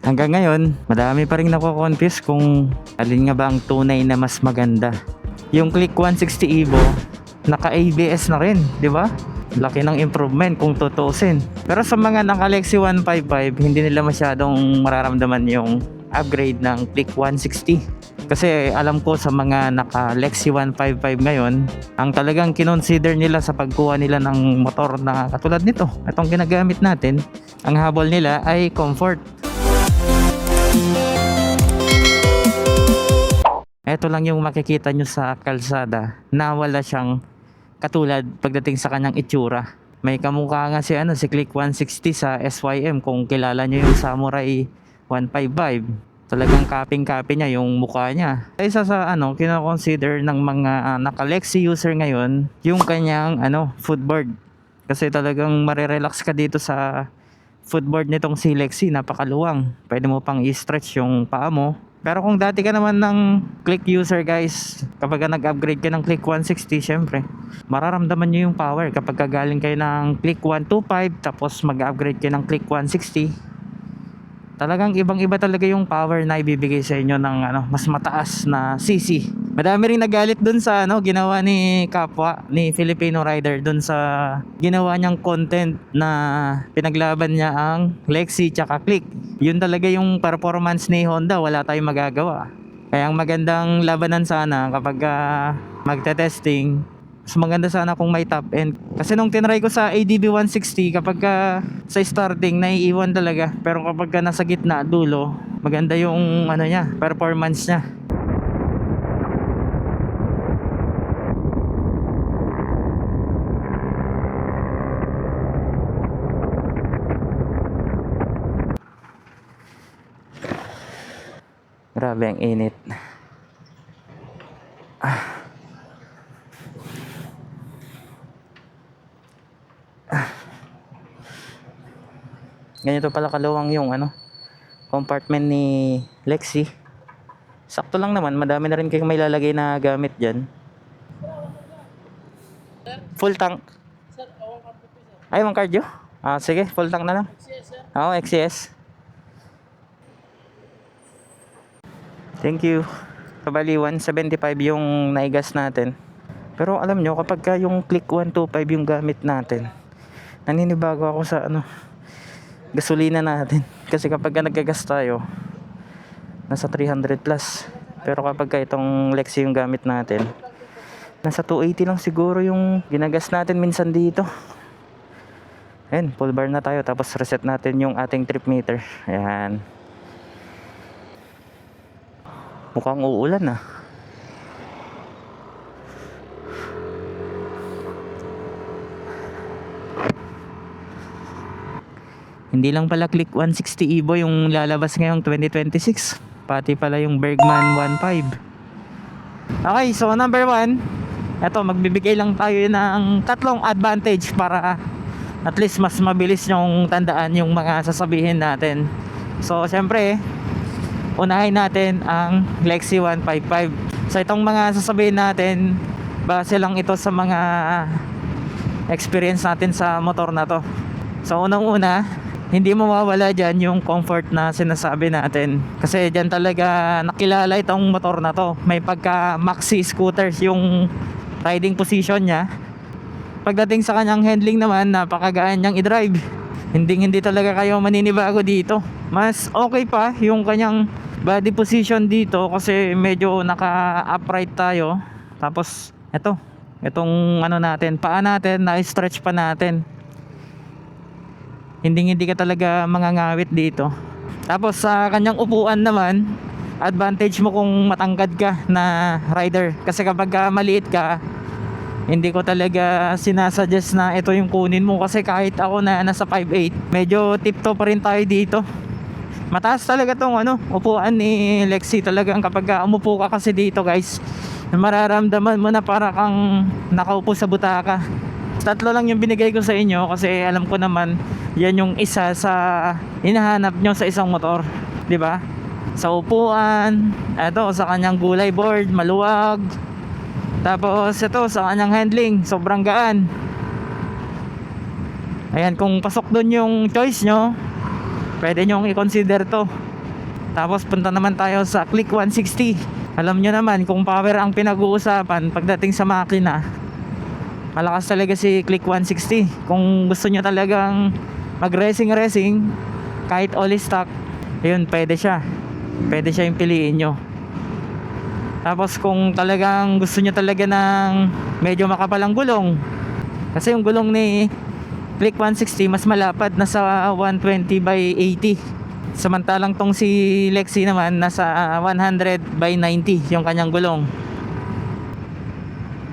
Hanggang ngayon, madami pa rin nako-confuse kung alin nga ba ang tunay na mas maganda. Yung Click 160 Evo, naka-ABS na rin, di ba? Laki ng improvement kung tutuusin. Pero sa mga naka-Lexi 155, hindi nila masyadong mararamdaman yung upgrade ng Click 160. Kasi alam ko sa mga naka-Lexi 155 ngayon, ang talagang kinonsider nila sa pagkuha nila ng motor na katulad nito, itong ginagamit natin, ang habol nila ay comfort. Ito lang yung makikita nyo sa kalsada na wala siyang katulad pagdating sa kanyang itsura. May kamukha nga si Click 160 sa SYM, kung kilala nyo yung Samurai 155. Talagang copy niya yung mukha niya. Isa sa kino-consider ng mga naka-Lexi user ngayon, yung kanyang footboard. Kasi talagang marerelax ka dito sa footboard nitong si Lexi, napakaluwang. Pwede mo pang i-stretch yung paa mo. Pero kung dati ka naman ng Click user guys, kapag nag-upgrade ka ng Click 160, syempre mararamdaman nyo yung power kapag galing kayo ng Click 125 tapos mag-upgrade kayo ng Click 160. Talagang ibang iba talaga yung power na ibibigay sa inyo ng mas mataas na CC. Madami ring nagalit dun sa ginawa ni kapwa ni Filipino rider dun sa ginawa niyang content na pinaglaban niya ang Lexi tsaka Click. Yun talaga yung performance ni Honda, wala tayong magagawa. Kaya ang magandang labanan sana kapag magte-testing, mas maganda sana kung may top end. Kasi nung tinry ko sa ADB 160, kapag sa starting naiiwan talaga, pero kapag nasa gitna dulo, maganda yung niya, performance niya. Grabe ang init. Ganito pala kaluwang yung compartment ni Lexi. Sakto lang naman, madami na rin kayong may lalagay na gamit dyan. Full tank. Ay, mang cardio? Sige, full tank na lang. Oo, XCS. Thank you. Kabali 175 yung naigas natin. Pero alam nyo, kapag yung Click 125 yung gamit natin, naninibago ako sa gasolina natin. Kasi kapag naggagas tayo, nasa 300 plus. Pero kapag itong Lexi yung gamit natin, nasa 280 lang siguro yung ginagas natin minsan dito. Ayan, full bar na tayo. Tapos reset natin yung ating trip meter. Ayan. Mukhang uulan . Hindi lang pala Click 160 Evo yung lalabas ngayong 2026. Pati pala yung Bergman 1.5. Okay, so number 1, eto magbibigay lang tayo ng tatlong advantage para at least mas mabilis yung tandaan yung mga sasabihin natin. So syempre, unahin natin ang Lexi 155. So itong mga sasabihin natin, base lang ito sa mga experience natin sa motor na to. So unang-una, hindi mawawala dyan yung comfort na sinasabi natin. Kasi dyan talaga nakilala itong motor na to. May pagka maxi scooters yung riding position niya. Pagdating sa kanyang handling naman, napakagaan niyang i-drive. Hindi talaga kayo maninibago dito. Mas okay pa yung kanyang body position dito kasi medyo naka-upright tayo. Tapos itong natin, paa natin, na-stretch pa natin. Hindi ka talaga mangangawit dito. Tapos sa kanyang upuan naman, advantage mo kung matangkad ka na rider. Kasi kapag maliit ka, hindi ko talaga sinasuggest na ito yung kunin mo. Kasi kahit ako na nasa 5'8", medyo tiptoe pa rin tayo dito. Mataas talaga tong upuan ni Lexi. Talagang kapag umupo ka kasi dito guys, mararamdaman mo na para kang nakaupo sa butaka. Tatlo lang yung binigay ko sa inyo kasi alam ko naman yan yung isa sa hinahanap nyo sa isang motor, di ba? Sa upuan, sa kanyang gulay board, maluwag. Tapos sa kanyang handling, sobrang gaan. Ayan, kung pasok doon yung choice nyo, pwede nyo i-consider to. Tapos punta naman tayo sa Click 160. Alam nyo naman kung power ang pinag-uusapan pagdating sa makina, malakas talaga si Click 160. Kung gusto nyo talagang mag racing kahit all stock, yun, pwede siya yung piliin nyo. Tapos kung talagang gusto nyo talaga ng medyo makapalang gulong, kasi yung gulong ni Click 160 mas malapad, nasa 120 by 80. Samantalang tong si Lexi naman nasa 100 by 90 yung kanyang gulong.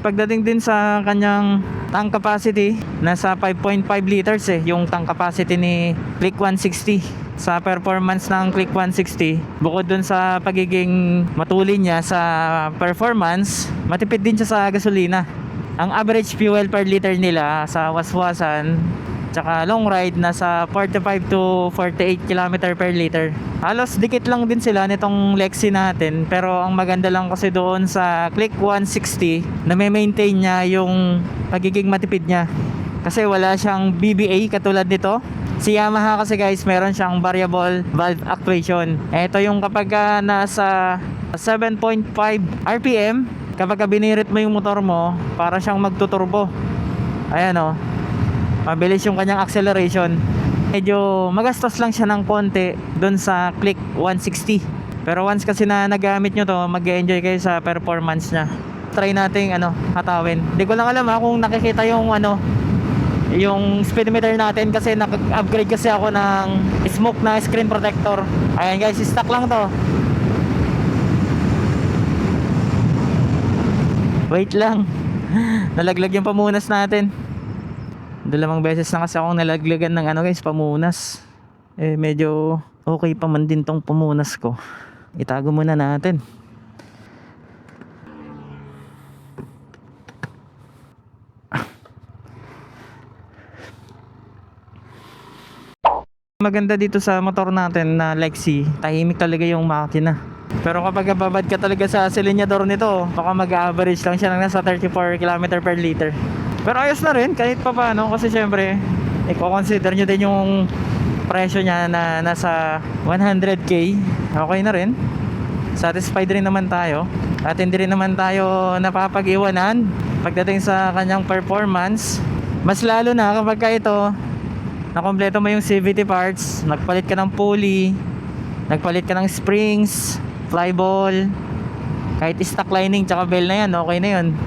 Pagdating din sa kanyang tank capacity, nasa 5.5 liters yung tank capacity ni Click 160. Sa performance ng Click 160, bukod dun sa pagiging matulin niya sa performance, matipid din siya sa gasolina. Ang average fuel per liter nila sa waswasan tsaka long ride nasa 45 to 48 km per liter. Halos dikit lang din sila nitong Lexi natin, pero ang maganda lang kasi doon sa Click 160, na maintain niya yung pagiging matipid niya. Kasi wala siyang BBA katulad nito. Si Yamaha kasi guys, meron siyang variable valve actuation. Ito yung kapag nasa 7.5 RPM, kapag binirit mo yung motor mo, para siyang magtuturbo. Ayan o, mabilis yung kanyang acceleration. Medyo magastos lang siya ng konti doon sa Click 160. Pero once kasi na nagamit nyo to, mag-enjoy kayo sa performance nya. Try nating hatawin. Hindi ko lang alam kung nakikita yung speedometer natin, kasi nag-upgrade kasi ako ng smoke na screen protector. Ayan guys, stock lang to. Wait lang. Nalaglag yung pamunas natin. 2 beses na kasi akong nalaglagan ng guys, pamunas. Medyo okay pa man din tong pamunas ko. Itago muna natin. Maganda dito sa motor natin na Lexi, tahimik talaga yung makina. Pero kapag babad ka talaga sa silinyador nito, baka mag-average lang siya ng nasa 34 km per liter. Pero ayos na rin kahit pa paano, kasi syempre i-consider nyo din yung presyo niya na nasa 100k. Okay na rin, satisfied rin naman tayo, at hindi rin naman tayo napapag-iwanan pagdating sa kanyang performance. Mas lalo na kapag ka ito nakompleto mo yung CVT parts, nagpalit ka ng pulley, nagpalit ka ng springs, flyball, kahit stock lining tsaka bell na yan, okay na yun.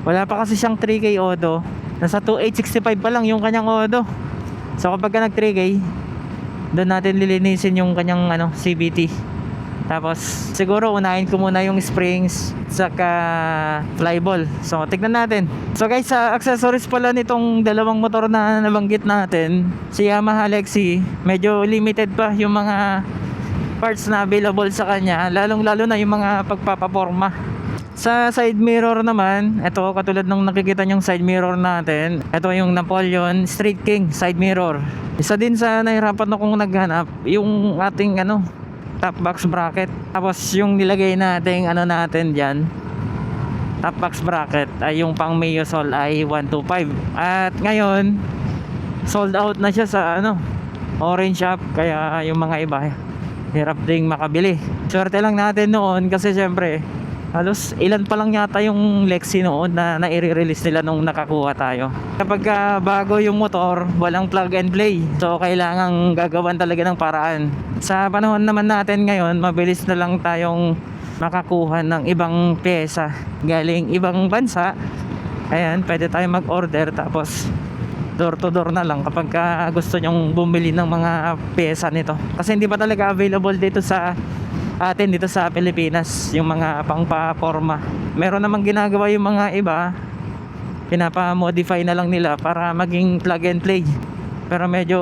Wala pa kasi siyang 3K Odo, nasa 2865 pa lang yung kanyang Odo. So kapag ka nag 3K, doon natin lilinisin yung kanyang CVT. Tapos siguro unahin ko muna yung springs saka flyball. So tignan natin. So guys, sa accessories pala nitong dalawang motor na nabanggit natin, si Yamaha Lexi, medyo limited pa yung mga parts na available sa kanya, lalong lalo na yung mga pagpapaporma. Sa side mirror naman, ito katulad ng nakikita nyong side mirror natin, ito yung Napoleon Street King side mirror. Isa din sa nahirapan akong naghanap, yung ating top box bracket. Tapos yung nilagay nating natin dyan, top box bracket, ay yung pang Mio Sol ay 125. At ngayon sold out na siya sa orange shop, kaya yung mga iba hirap ding makabili. Swerte lang natin noon kasi syempre halos ilan pa lang yata yung Lexi noon na nai-release nila nung nakakuha tayo. Kapag bago yung motor, walang plug and play, so kailangang gagawan talaga ng paraan. Sa panahon naman natin ngayon, mabilis na lang tayong makakuha ng ibang pyesa galing ibang bansa. Ayan, pwede tayong mag-order, tapos door to door na lang kapag gusto nyong bumili ng mga pyesa nito. Kasi hindi pa talaga available dito sa atin dito sa Pilipinas yung mga pangpa-forma. Meron namang ginagawa yung mga iba, pinapa-modify na lang nila para maging plug and play, pero medyo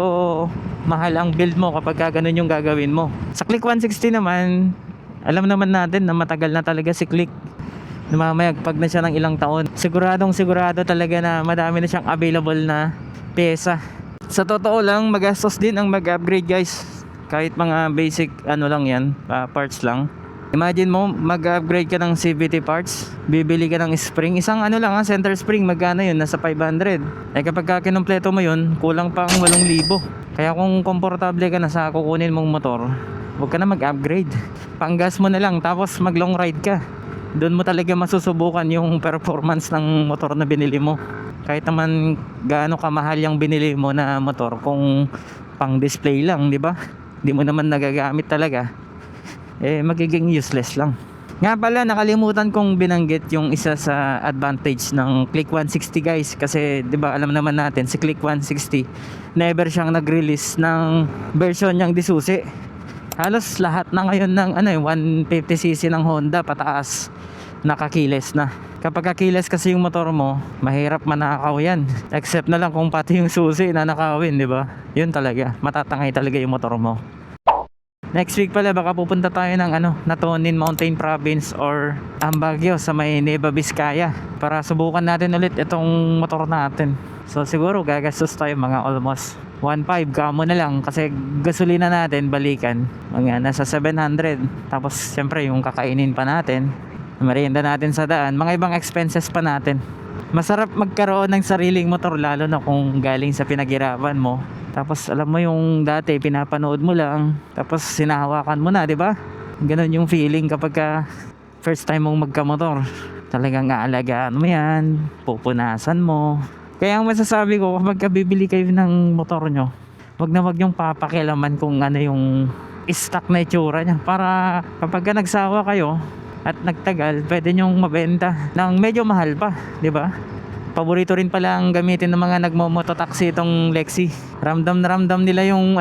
mahal ang build mo kapag ganun yung gagawin mo. Sa Click 160 naman, alam naman natin na matagal na talaga si Click. Namamayagpag na siya ng ilang taon. Sigurado talaga na madami na siyang available na pyesa. Sa totoo lang, magastos din ang mag-upgrade guys. Kahit mga basic lang yan, parts lang. Imagine mo, mag-upgrade ka ng CVT parts, bibili ka ng spring, isang center spring, magkano yun? Nasa 500. Kapag kinumpleto mo yun, kulang pang 8,000. Kaya kung komportable ka na sa kukunin mong motor, Huwag ka na mag-upgrade. Panggas mo na lang tapos mag long ride ka. Doon mo talaga masusubukan yung performance ng motor na binili mo. Kahit naman gaano kamahal yung binili mo na motor kung pang display lang, di ba? Di mo naman nagagamit talaga. Magiging useless lang. Nga pala, nakalimutan kong binanggit yung isa sa advantage ng Click 160 guys. Kasi 'di ba alam naman natin si Click 160 never siyang nag-release ng version niyang Disusi. Halos lahat na ngayon ng 150cc ng Honda pataas nakakiles na. Kapag kakiles kasi yung motor mo, mahirap manakaw yan. Except na lang kung pati yung susi nanakawin, 'di ba? Yun talaga, matatangay talaga yung motor mo. Next week pala baka pupunta tayo ng Natonin Mountain Province or Baguio sa may Nueva Vizcaya para subukan natin ulit itong motor natin. So siguro gagastos tayo mga almost 1.5 kamo na lang kasi gasolina natin balikan mga nasa 700. Tapos siyempre yung kakainin pa natin, merienda natin sa daan, mga ibang expenses pa natin. Masarap magkaroon ng sariling motor lalo na kung galing sa pinaghirapan mo. Tapos alam mo yung dati pinapanood mo lang tapos sinahawakan mo na, 'di ba? Ganun yung feeling kapag first time mong magkamotor. Talagang aalagaan mo 'yan, pupunasan mo. Kaya ang masasabi ko kapag bibili kayo ng motor nyo, wag yung papakialaman kung ano yung stock na itsura niya para kapag nagsawa kayo at nagtagal, pwede nyong mabenta ng medyo mahal pa, 'di ba? Paborito rin pala ang gamitin ng mga nagmo-mototaxi itong Lexi. Ramdam na ramdam nila yung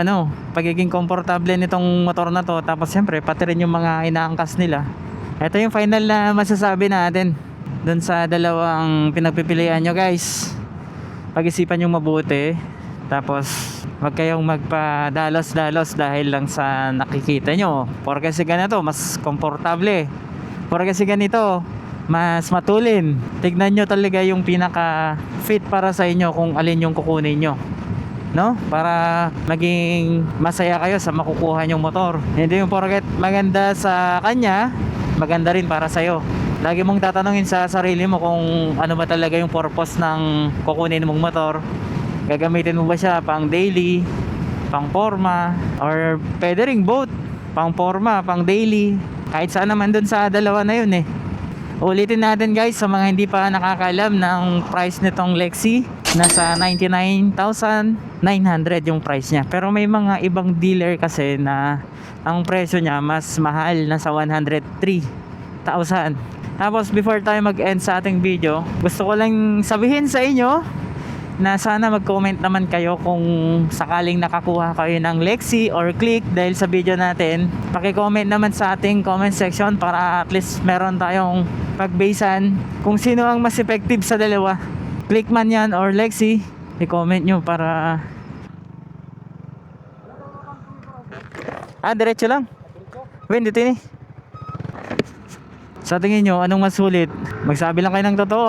pagiging komportable nitong motor na to. Tapos siyempre pati rin yung mga inaangkas nila. Ito yung final na masasabi natin dun sa dalawang pinagpipilian nyo guys. Pag-isipan nyo mabuti. Tapos wag kayong magpadalos-dalos dahil lang sa nakikita nyo. Porque kasi ganito mas komportable. Porque kasi ganito mas matulin. Tignan nyo talaga yung pinaka fit para sa inyo kung alin yung kukunin nyo, no? Para maging masaya kayo sa makukuha nyong motor. Hindi yung porket maganda sa kanya, maganda rin para sa'yo. Lagi mong tatanungin sa sarili mo kung ano ba talaga yung purpose ng kukunin mong motor. Gagamitin mo ba siya pang daily, pang forma, or pwede ring both, pang forma, pang daily. Kahit saan naman dun sa dalawa na yun Ulitin natin guys sa mga hindi pa nakakaalam ng price nitong Lexi. Nasa 99,900 yung price niya. Pero may mga ibang dealer kasi na ang presyo niya mas mahal, nasa 103,000. Tapos before tayo mag-end sa ating video, gusto ko lang sabihin sa inyo na sana mag-comment naman kayo kung sakaling nakakuha kayo ng Lexi or Click dahil sa video natin. Paki-comment naman sa ating comment section para at least meron tayong pagbasean kung sino ang mas effective sa dalawa. Click man yan or Lexi, i-comment nyo para diretso lang. Wait, dito ni. Sa tingin nyo, anong mas sulit? Magsabi lang kayo ng totoo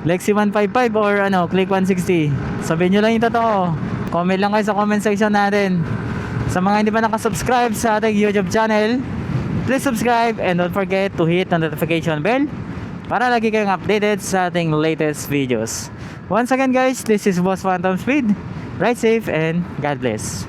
Lexi 155 or Click 160. Sabihin nyo lang yung totoo. Comment lang kayo sa comment section natin. Sa mga hindi pa nakasubscribe sa ating YouTube channel, please subscribe and don't forget to hit the notification bell para lagi kayong updated sa ating latest videos. Once again guys, this is Boss Phantom Speed. Ride safe and God bless.